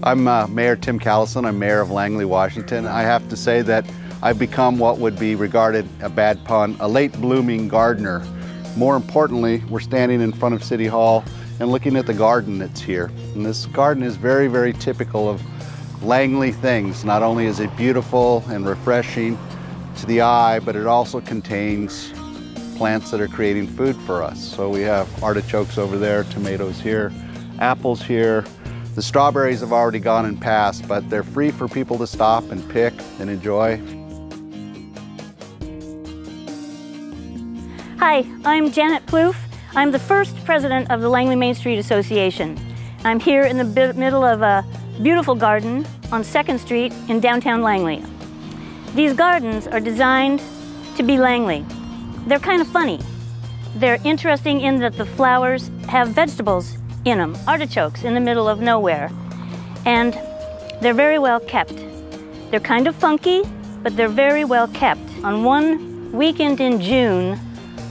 I'm Mayor Tim Callison. I'm Mayor of Langley, Washington. I have to say that I've become what would be regarded, a bad pun, a late blooming gardener. More importantly, we're standing in front of City Hall and looking at the garden that's here. And this garden is very, very typical of Langley things. Not only is it beautiful and refreshing to the eye, but it also contains plants that are creating food for us. So we have artichokes over there, tomatoes here, apples here. The strawberries have already gone and passed, but they're free for people to stop and pick and enjoy. Hi, I'm Janet Ploof. I'm the first president of the Langley Main Street Association. I'm here in the middle of a beautiful garden on 2nd Street in downtown Langley. These gardens are designed to be Langley. They're kind of funny. They're interesting in that the flowers have vegetables in them, artichokes in the middle of nowhere. And they're very well kept. They're kind of funky, but they're very well kept. On one weekend in June,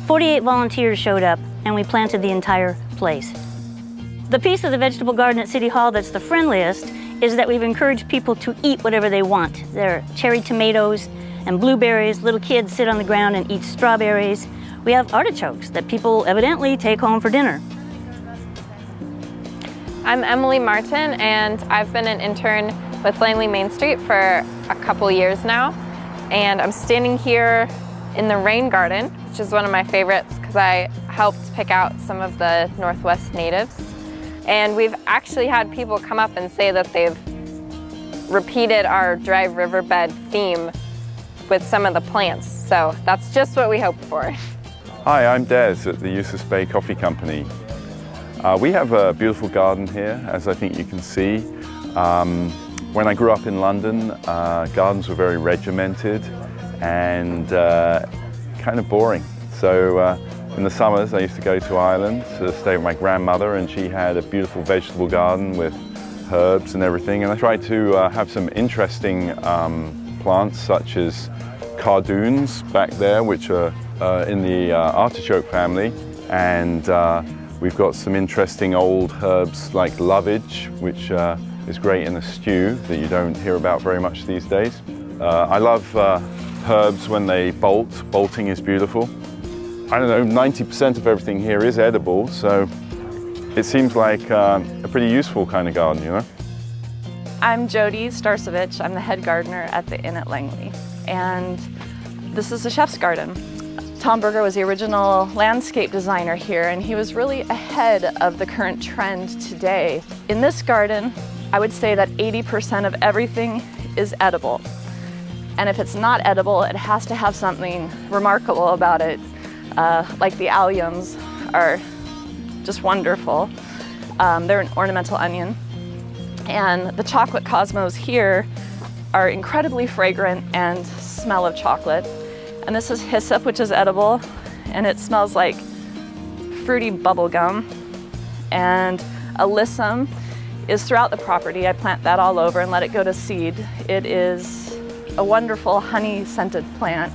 48 volunteers showed up and we planted the entire place. The piece of the vegetable garden at City Hall that's the friendliest is that we've encouraged people to eat whatever they want. There are cherry tomatoes and blueberries. Little kids sit on the ground and eat strawberries. We have artichokes that people evidently take home for dinner. I'm Emily Martin, and I've been an intern with Langley Main Street for a couple years now. And I'm standing here in the rain garden, which is one of my favorites because I helped pick out some of the Northwest natives. And we've actually had people come up and say that they've repeated our dry riverbed theme with some of the plants. So that's just what we hoped for. Hi, I'm Des at the Eustace Bay Coffee Company. We have a beautiful garden here, as I think you can see. When I grew up in London, gardens were very regimented and kind of boring. So in the summers, I used to go to Ireland to stay with my grandmother, and she had a beautiful vegetable garden with herbs and everything. And I tried to have some interesting plants, such as cardoons back there, which are in the artichoke family. And we've got some interesting old herbs like lovage, which is great in a stew that you don't hear about very much these days. I love herbs when they bolt. Bolting is beautiful. I don't know, 90% of everything here is edible, so it seems like a pretty useful kind of garden, you know? I'm Jodi Starcevich. I'm the head gardener at the Inn at Langley, and this is the chef's garden. Tom Berger was the original landscape designer here, and he was really ahead of the current trend today. In this garden, I would say that 80% of everything is edible. And if it's not edible, it has to have something remarkable about it. Like the alliums are just wonderful. They're an ornamental onion. And the chocolate cosmos here are incredibly fragrant and smell of chocolate. And this is hyssop, which is edible, and it smells like fruity bubble gum. And alyssum is throughout the property. I plant that all over and let it go to seed. It is a wonderful honey-scented plant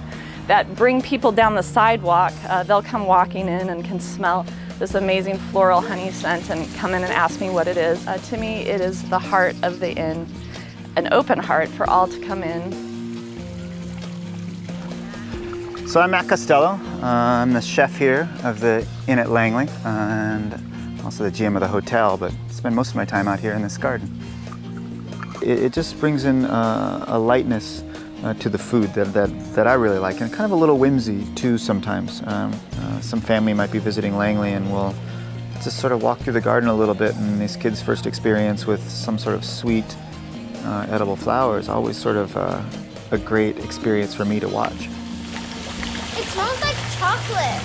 that bring people down the sidewalk. They'll come walking in and can smell this amazing floral honey scent and come in and ask me what it is. To me, it is the heart of the inn, an open heart for all to come in. So I'm Matt Costello. I'm the chef here of the Inn at Langley and also the GM of the hotel, but spend most of my time out here in this garden. It just brings in a lightness to the food that I really like, and kind of a little whimsy too sometimes. Some family might be visiting Langley and we'll just sort of walk through the garden a little bit, and these kids' first experience with some sort of sweet edible flower is always sort of a great experience for me to watch. It smells like chocolate.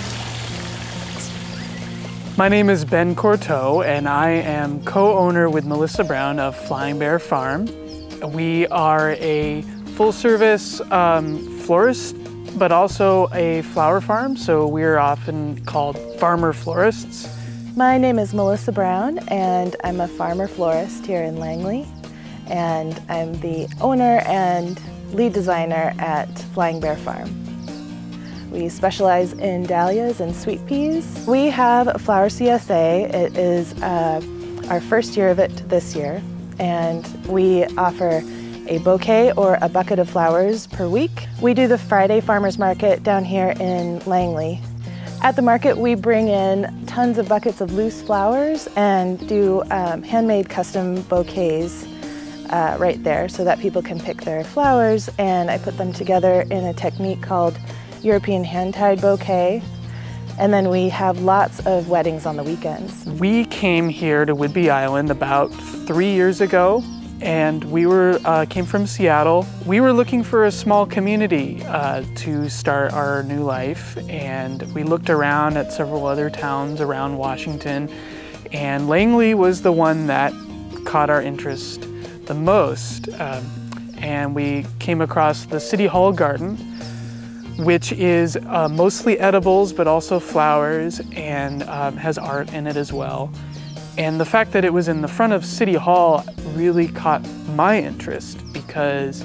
My name is Ben Courteau, and I am co-owner with Melissa Brown of Flying Bear Farm. We are a full-service florist, but also a flower farm, so we're often called farmer florists. My name is Melissa Brown, and I'm a farmer florist here in Langley, and I'm the owner and lead designer at Flying Bear Farm. We specialize in dahlias and sweet peas. We have a flower CSA. It is our first year of it this year. and we offer a bouquet or a bucket of flowers per week. We do the Friday farmers market down here in Langley. At the market, we bring in tons of buckets of loose flowers and do handmade custom bouquets right there so that people can pick their flowers, and I put them together in a technique called European hand-tied bouquet. And then we have lots of weddings on the weekends. We came here to Whidbey Island about 3 years ago, and we came from Seattle. We were looking for a small community to start our new life, and we looked around at several other towns around Washington, and Langley was the one that caught our interest the most. And we came across the City Hall garden, which is mostly edibles, but also flowers, and has art in it as well. And the fact that it was in the front of City Hall really caught my interest because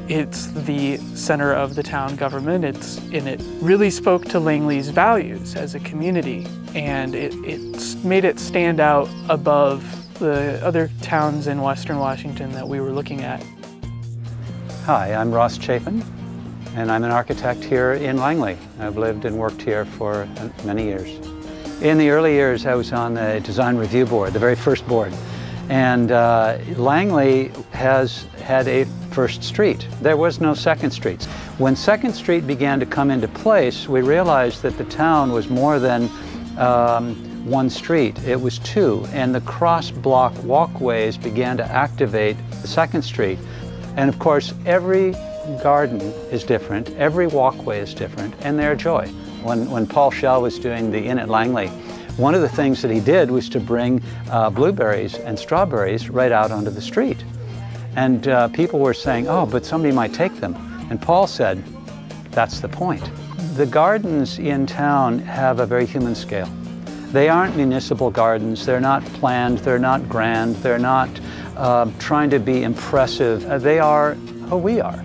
it's the center of the town government. And it really spoke to Langley's values as a community, and it made it stand out above the other towns in Western Washington that we were looking at. Hi, I'm Ross Chapin, and I'm an architect here in Langley. I've lived and worked here for many years. In the early years, I was on the design review board, the very first board. And Langley has had a first street. There was no second street. When Second Street began to come into place, we realized that the town was more than one street. It was two, and the cross-block walkways began to activate the Second Street. And of course, every garden is different, every walkway is different, and they're a joy. When Paul Schell was doing the Inn at Langley, one of the things that he did was to bring blueberries and strawberries right out onto the street. And people were saying, oh, but somebody might take them. And Paul said, that's the point. The gardens in town have a very human scale. They aren't municipal gardens, they're not planned, they're not grand, they're not trying to be impressive. They are who we are.